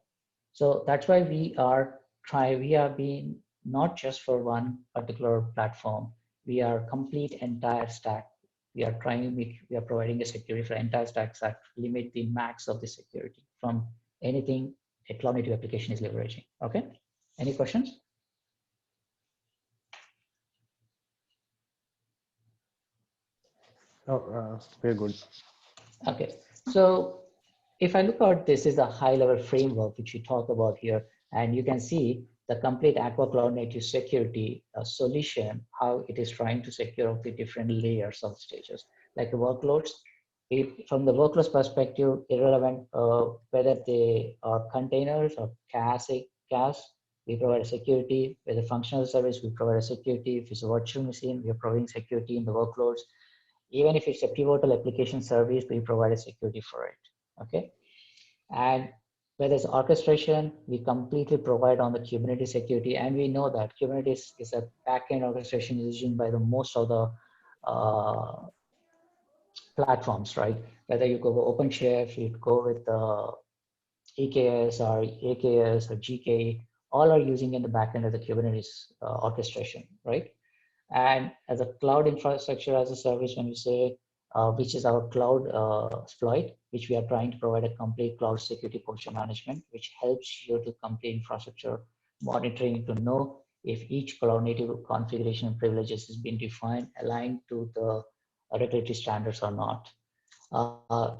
So that's why we are being not just for one particular platform, we are complete entire stack. We are we are providing a security for entire stacks that limit the max of the security from anything a cloud native application is leveraging. Okay, any questions? Oh, very good. Okay, so if I look at this is a high level framework which we talk about here, and you can see the complete Aqua Cloud Native security solution, how it is trying to secure the different layers of stages, like the workloads. From the workloads perspective, irrelevant whether they are containers or CAS, we provide a security. With a functional service, we provide a security. If it's a virtual machine, we are providing security in the workloads. Even if it's a pivotal application service, we provide a security for it, okay? And whether it's orchestration, we completely provide on the Kubernetes security, and we know that Kubernetes is a backend orchestration used by the most of the platforms, right? Whether you go with OpenShift, you go with EKS or AKS or GK, all are using in the backend of the Kubernetes orchestration, right? And as a cloud infrastructure as a service, when we say, which is our cloud exploit, which we are trying to provide a complete cloud security posture management, which helps you to complete infrastructure monitoring to know if each cloud native configuration and privileges has been defined, aligned to the regulatory standards or not.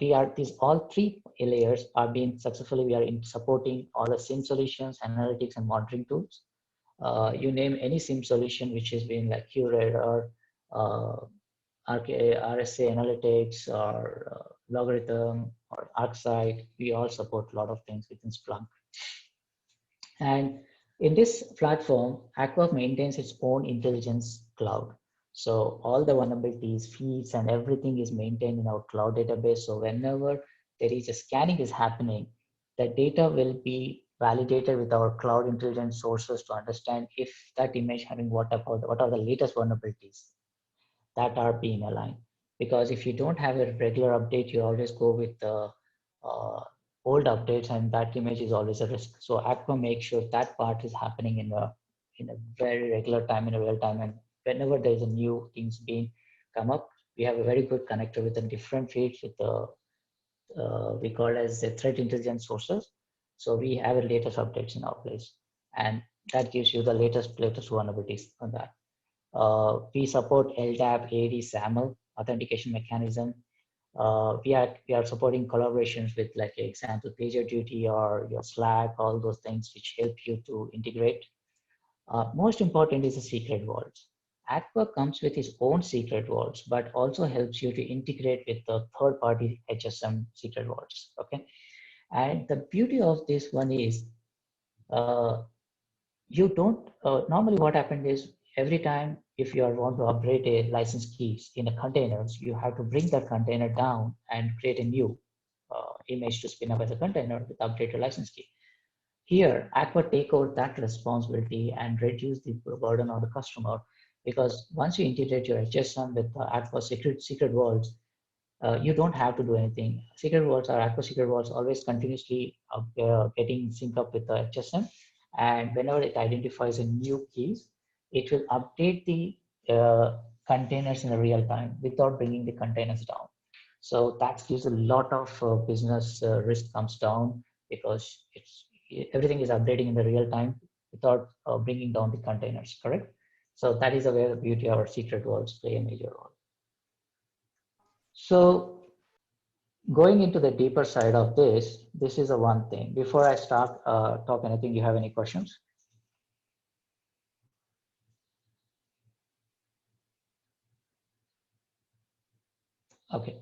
These all three layers are being successfully, we are in supporting all the SIM solutions, analytics and monitoring tools. You name any SIM solution which has been like QRadar, RSA Analytics, or Logarithm or ArcSight. We all support a lot of things within Splunk. And in this platform, Aqua maintains its own intelligence cloud. So all the vulnerabilities, feeds, and everything is maintained in our cloud database. So whenever there is a scanning is happening, the data will be validated with our cloud intelligence sources to understand if that image having what are the latest vulnerabilities that are being aligned. Because if you don't have a regular update, you always go with the old updates, and that image is always a risk. So Aqua makes sure that part is happening in a very regular time, in a real time, and whenever there is a new things being come up, we have a very good connector with the different feeds with the we call as the threat intelligence sources. So we have a latest updates in our place, and that gives you the latest vulnerabilities on that. We support LDAP, AD, SAML authentication mechanism. We are supporting collaborations with, like example, PagerDuty or your Slack, all those things which help you to integrate. Most important is the secret vaults. Aqua comes with its own secret vaults, but also helps you to integrate with the third-party HSM secret vaults. Okay, and the beauty of this one is you don't normally what happened is every time if you want to upgrade a license keys in a containers, you have to bring that container down and create a new image to spin up as a container with updated license key. Here, Aqua take over that responsibility and reduce the burden on the customer, because once you integrate your HSM with Aqua secret vaults, you don't have to do anything. Secret vaults or Aqua secret vaults always continuously getting sync up with the HSM, and whenever it identifies a new keys, it will update the containers in a real time without bringing the containers down. So that gives a lot of business risk comes down, because everything is updating in the real time without bringing down the containers, correct? So that is where the beauty of our secret vaults play a major role. So going into the deeper side of this is a one thing. Before I start talk anything, you have any questions? Okay.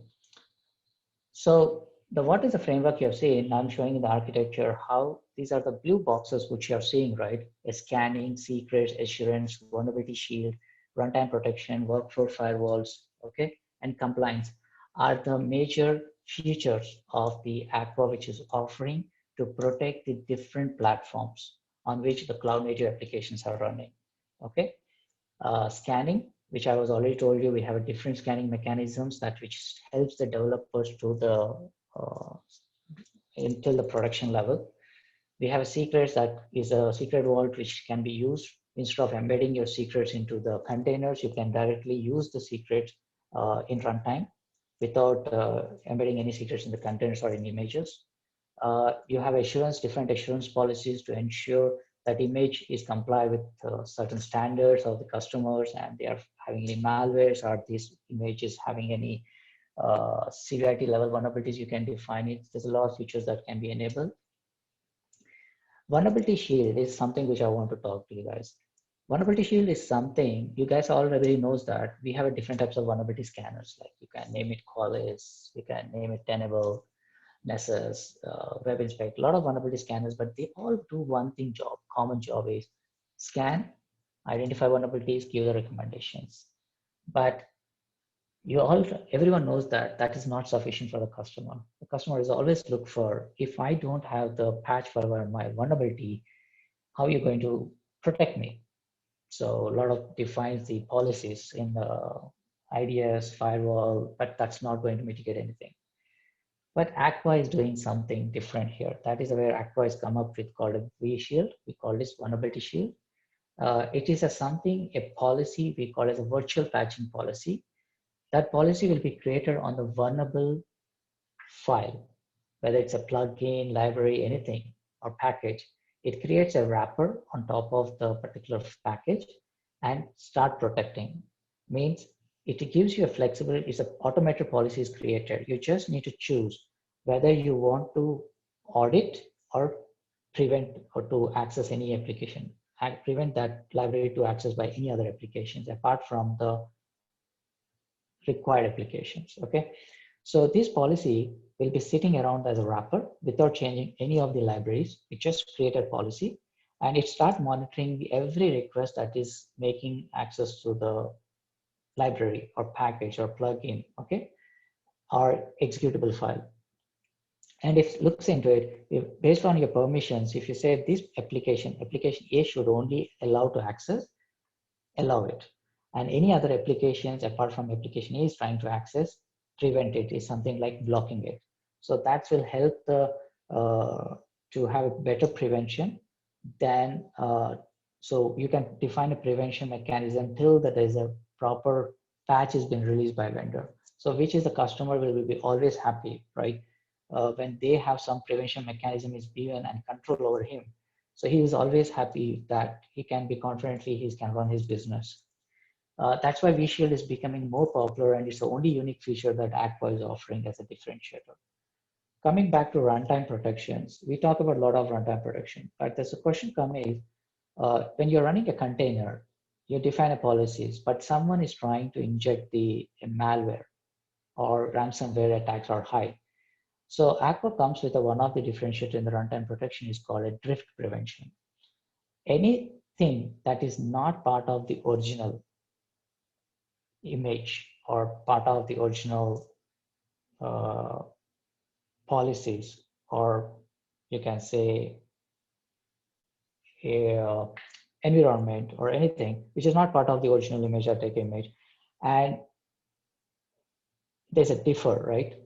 So what is the framework you have seen? I'm showing in the architecture how these are the blue boxes which you are seeing, right? Scanning, secrets, assurance, vulnerability shield, runtime protection, workflow firewalls, okay, and compliance are the major features of the Aqua, which is offering to protect the different platforms on which the cloud native applications are running, okay? Scanning, which I was already told you, we have a different scanning mechanisms that which helps the developers to the until the production level. We have a secrets that is a secret vault which can be used instead of embedding your secrets into the containers. You can directly use the secrets in runtime without embedding any secrets in the containers or in images. You have different assurance policies to ensure that image is comply with certain standards of the customers, and they are having any malwares, or these images having any severity level vulnerabilities. You can define it. There's a lot of features that can be enabled. Vulnerability shield is something which I want to talk to you guys. Vulnerability shield is something you guys already knows that we have a different types of vulnerability scanners. Like you can name it Qualys, you can name it Tenable, Nessus, Web Inspect, a lot of vulnerability scanners, but they all do one thing job. Common job is scan, identify vulnerabilities, give the recommendations. But everyone knows that that is not sufficient for the customer. The customer is always look for, if I don't have the patch for my vulnerability, how are you going to protect me? So a lot of defines the policies in the IDS firewall, but that's not going to mitigate anything. But Aqua is doing something different here. That is where Aqua has come up with called a V shield. We call this vulnerability shield. It is a policy we call as a virtual patching policy. That policy will be created on the vulnerable file, whether it's a plugin, library, anything, or package. It creates a wrapper on top of the particular package and start protecting. Means it gives you a flexibility. It's an automated policy is created. You just need to choose whether you want to audit or prevent or to access any application, and prevent that library to access by any other applications apart from the required applications. Okay, So this policy will be sitting around as a wrapper without changing any of the libraries. It just created policy and it start monitoring every request that is making access to the library or package or plugin, okay, or executable file. And if it looks into it, if based on your permissions, if you say this application A should only allow to access, allow it. And any other applications apart from application A is trying to access, prevent it, is something like blocking it. So that will help the to have a better prevention than, so you can define a prevention mechanism till that there is a proper patch has been released by vendor. So which is the customer will be always happy, right? When they have some prevention mechanism is given and control over him. So he is always happy that he can be confidently, he can run his business. That's why vShield is becoming more popular and it's the only unique feature that Aqua is offering as a differentiator. Coming back to runtime protections, we talk about a lot of runtime protection, but there's a question coming, when you're running a container, you define a policies, but someone is trying to inject the malware or ransomware attacks are high. So Aqua comes with one of the differentiator in the runtime protection is called a drift prevention. Anything that is not part of the original image or part of the original policies, or you can say environment or anything which is not part of the original image or take image, and there's a differ, right?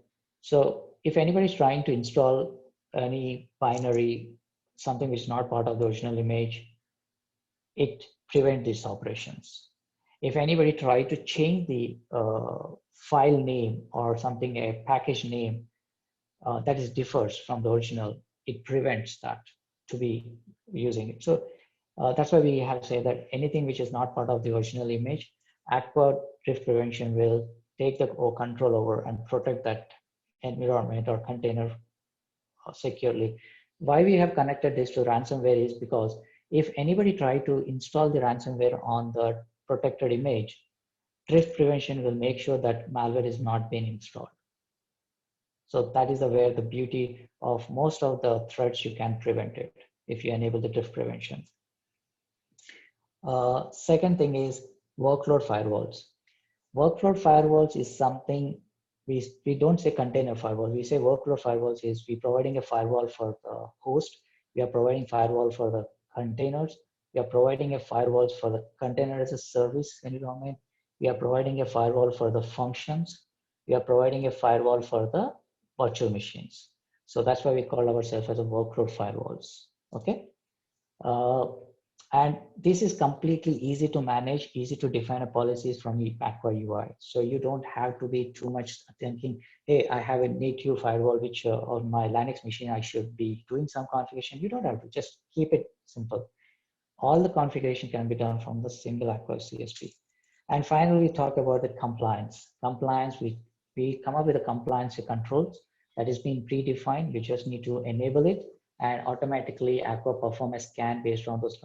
So if anybody's trying to install any binary, something which is not part of the original image, it prevents these operations. If anybody try to change the file name or something, a package name that is differs from the original, it prevents that to be using it. So that's why we have said that anything which is not part of the original image, Aqua drift prevention will take the control over and protect that environment or container securely. Why we have connected this to ransomware is because if anybody try to install the ransomware on the protected image, drift prevention will make sure that malware is not being installed. So that is where the beauty of most of the threats you can prevent it if you enable the drift prevention. Second thing is workload firewalls. Workload firewalls is something we don't say container firewall. We say workload firewalls is we providing a firewall for the host. We are providing firewall for the containers. We are providing a firewall for the container as a service environment. We are providing a firewall for the functions. We are providing a firewall for the virtual machines. So that's why we call ourselves as a workload firewalls. Okay. And this is completely easy to manage, easy to define a policies from the Aqua UI. So you don't have to be too much thinking, hey, I have a native firewall, which on my Linux machine, I should be doing some configuration. You don't have to, just keep it simple. All the configuration can be done from the single Aqua CSP. And finally, we talk about the compliance. Compliance, we come up with a compliance controls that is being predefined. We just need to enable it, and automatically Aqua perform a scan based on those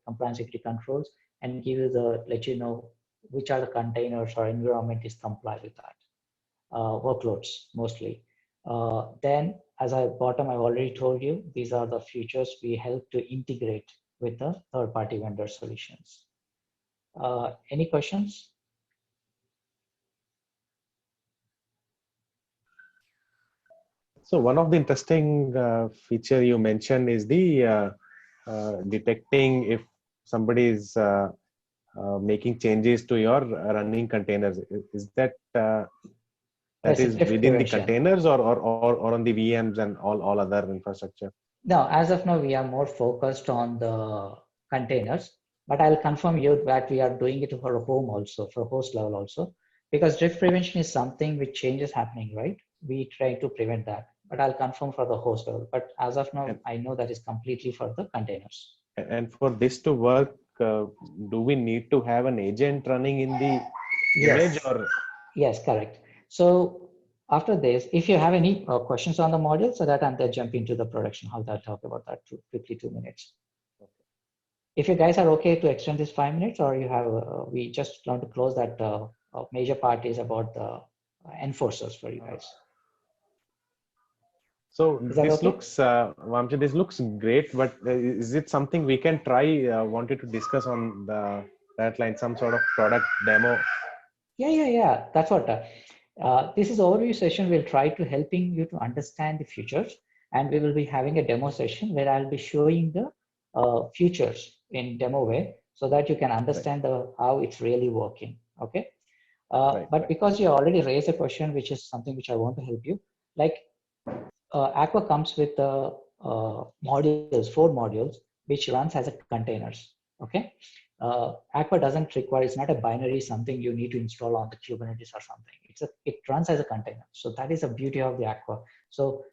compliance security controls and give you let you know which are the containers or environment is compliant with that. Workloads mostly. Then as bottom, I've already told you, these are the features we help to integrate with the third-party vendor solutions. Any questions? So one of the interesting feature you mentioned is the detecting if somebody is making changes to your running containers. Is that that is within the containers or on the VMs and all other infrastructure? No, as of now, we are more focused on the containers, but I'll confirm you that we are doing it for home also, for host level also, because drift prevention is something which changes happening, right? We try to prevent that, but I'll confirm for the host level. But as of now, I know that is completely for the containers. And for this to work, do we need to have an agent running in the image? Or? Yes, correct. So after this, if you have any questions on the module, so that I'm there jump into the production, how that talk about that quickly, 2 minutes. Okay. If you guys are okay to extend this 5 minutes, or you have, we just want to close that major part is about the enforcers for you guys. So Is that this okay? looks, Vamshi, this looks great, but is it something we can try? Wanted to discuss on that line, some sort of product demo. Yeah. That's what. This is overview session. We'll try to helping you to understand the futures, and we will be having a demo session where I'll be showing the futures in demo way, so that you can understand how it's really working. Okay. But because you already raised a question, which is something which I want to help you, like Aqua comes with modules, 4 modules, which runs as a containers. Okay. Aqua doesn't require, it's not a binary, something you need to install on the Kubernetes or something. It runs as a container. So that is the beauty of the Aqua. So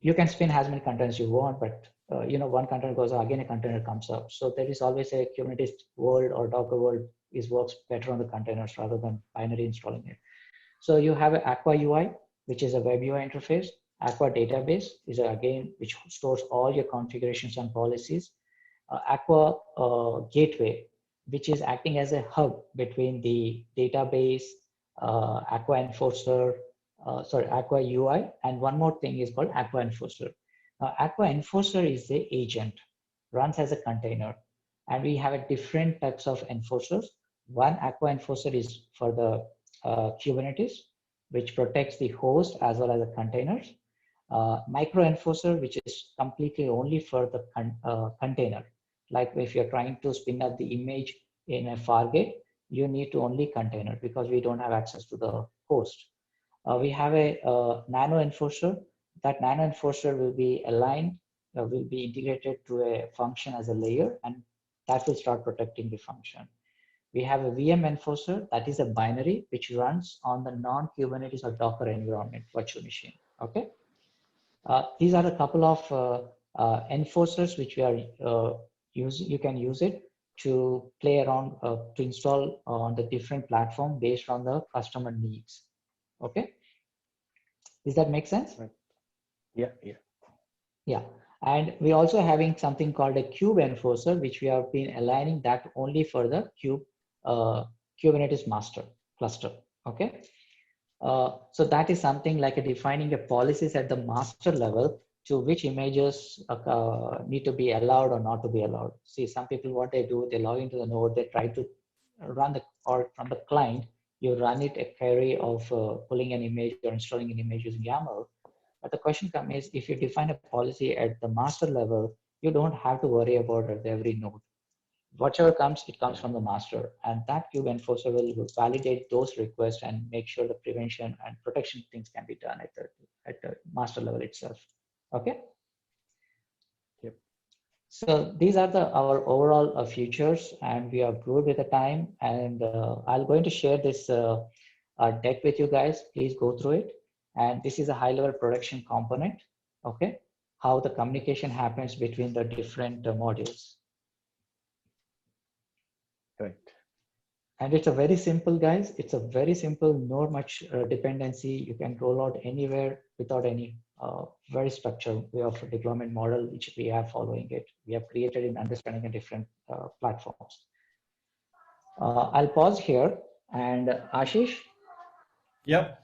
you can spin as many containers you want, but one container goes out, again a container comes up. So there is always a Kubernetes world or Docker world works better on the containers rather than binary installing it. So you have an Aqua UI, which is a web UI interface. Aqua database is again, which stores all your configurations and policies. Aqua gateway, which is acting as a hub between the database, Aqua enforcer, Aqua UI, and one more thing is called Aqua enforcer. Aqua enforcer is the agent, runs as a container, and we have a different types of enforcers. One Aqua enforcer is for the Kubernetes, which protects the host as well as the containers. Micro enforcer, which is completely only for the container. Like if you're trying to spin up the image in a Fargate, you need to only container because we don't have access to the host. We have a nano enforcer. That nano enforcer will be aligned, will be integrated to a function as a layer, and that will start protecting the function. We have a VM enforcer, that is a binary which runs on the non-Kubernetes or Docker environment virtual machine. Okay. These are a couple of enforcers which we are using. You can use it to play around, to install on the different platform based on the customer needs. Okay. Does that make sense? Yeah. And we're also having something called a kube enforcer, which we have been aligning that only for the Kubernetes master cluster. Okay. So that is something like defining the policies at the master level to which images need to be allowed or not to be allowed. See, some people, what they do, they log into the node, they try to run or from the client, you run it a query of pulling an image or installing an image using YAML. But the question comes is, if you define a policy at the master level, you don't have to worry about it at every node. Whatever comes, it comes from the master, and that kube enforcer will validate those requests and make sure the prevention and protection things can be done at the master level itself. Okay. Yep. So these are our overall features, and we are good with the time. And I'm going to share this deck with you guys. Please go through it. And this is a high-level production component. Okay, how the communication happens between the different modules. Right. And it's a very simple, guys. It's a very simple, not much dependency. You can roll out anywhere without any very structured way of deployment model, which we are following it. We have created in understanding the different platforms. I'll pause here, and Ashish. Yep.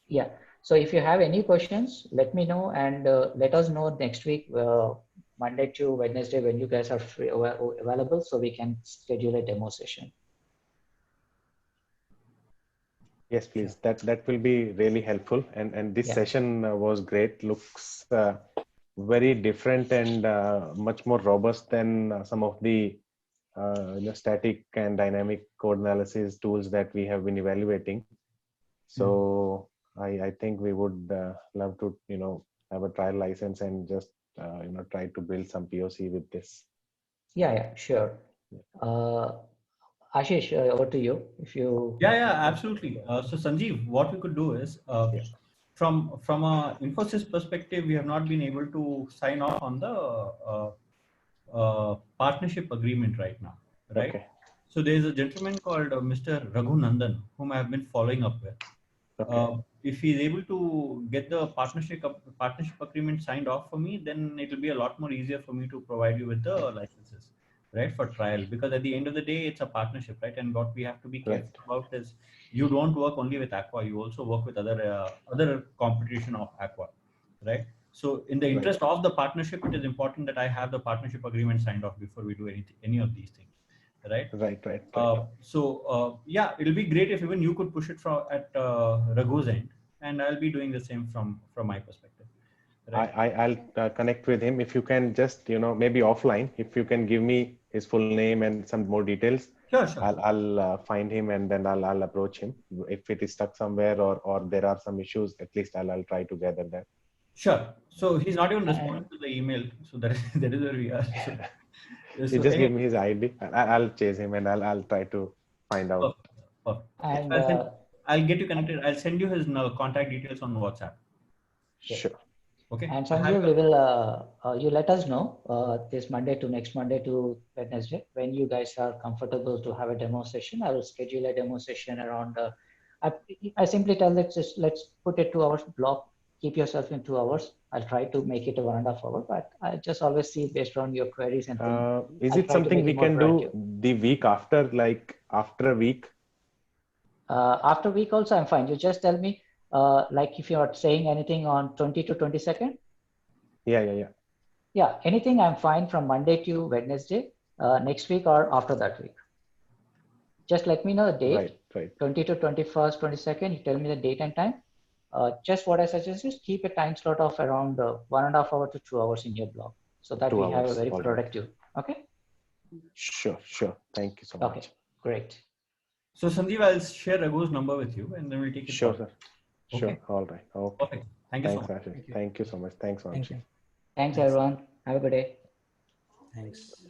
Yeah. So if you have any questions, let me know, and let us know next week, Monday to Wednesday, when you guys are free available, so we can schedule a demo session. Yes, please. That will be really helpful. And this session was great. Looks very different and much more robust than some of the static and dynamic code analysis tools that we have been evaluating. So I think we would love to have a trial license and just try to build some POC with this. Yeah, sure. Ashish, over to you. If you. Yeah, absolutely. So Sanjeev, what we could do is from a Infosys perspective, we have not been able to sign off on the partnership agreement right now, right? Okay. So there is a gentleman called Mr. Raghu Nandan, whom I have been following up with. Okay. If he's able to get the partnership agreement signed off for me, then it will be a lot more easier for me to provide you with the licenses. right, for trial, because at the end of the day, it's a partnership, right? And what we have to be careful Right. about is you don't work only with Aqua, you also work with other competition of Aqua, right? So in the Right. interest of the partnership, it is important that I have the partnership agreement signed off before we do any of these things, right? Right. Yeah, it'll be great if even you could push it from at Raghu's end, and I'll be doing the same from my perspective, right? I'll connect with him. If you can just, maybe offline, if you can give me his full name and some more details, Sure. I'll find him, and then I'll approach him. If it is stuck somewhere, or there are some issues, at least I'll try to gather that. Sure. So he's not even And responding to the email. So that is where we are. You So just give anyway, me his ID. I'll chase him, and I'll try to find out. perfect. Perfect. Okay, and I'll get you connected. I'll send you his contact details on WhatsApp. okay. Sure. Okay. And Sanjeev, we will you let us know this Monday to next Monday to Wednesday when you guys are comfortable to have a demo session. I will schedule a demo session around. I simply tell that just let's put a 2 hours block. Keep yourself in 2 hours. I'll try to make it a 1.5 hour, but I just always see based on your queries and things. Is I'll it try to something make we it more can do proactive. the week after, like after a week? After week also, I'm fine. You just tell me, like if you are saying anything on 20 to 22nd. Yeah. Yeah, anything I'm fine from Monday to Wednesday, next week or after that week. Just let me know the date, Right. 20 to 21st, 22nd. You tell me the date and time. Just what I suggest is keep a time slot of around 1.5 hour to 2 hours in your blog so that 2 we have a hours. very All right. productive. Okay. Sure. Thank you so Okay, much. great. So Sanjeev, I'll share Raghu's number with you, and then we'll take it Sure, forward. sir. Okay. Sure. All right. Okay. Perfect. Thank you so Thanks, much. Ashish. Thank you so much. Thanks, Thank Vanshi. you. Thanks Thanks. everyone. Have a good day. Thanks.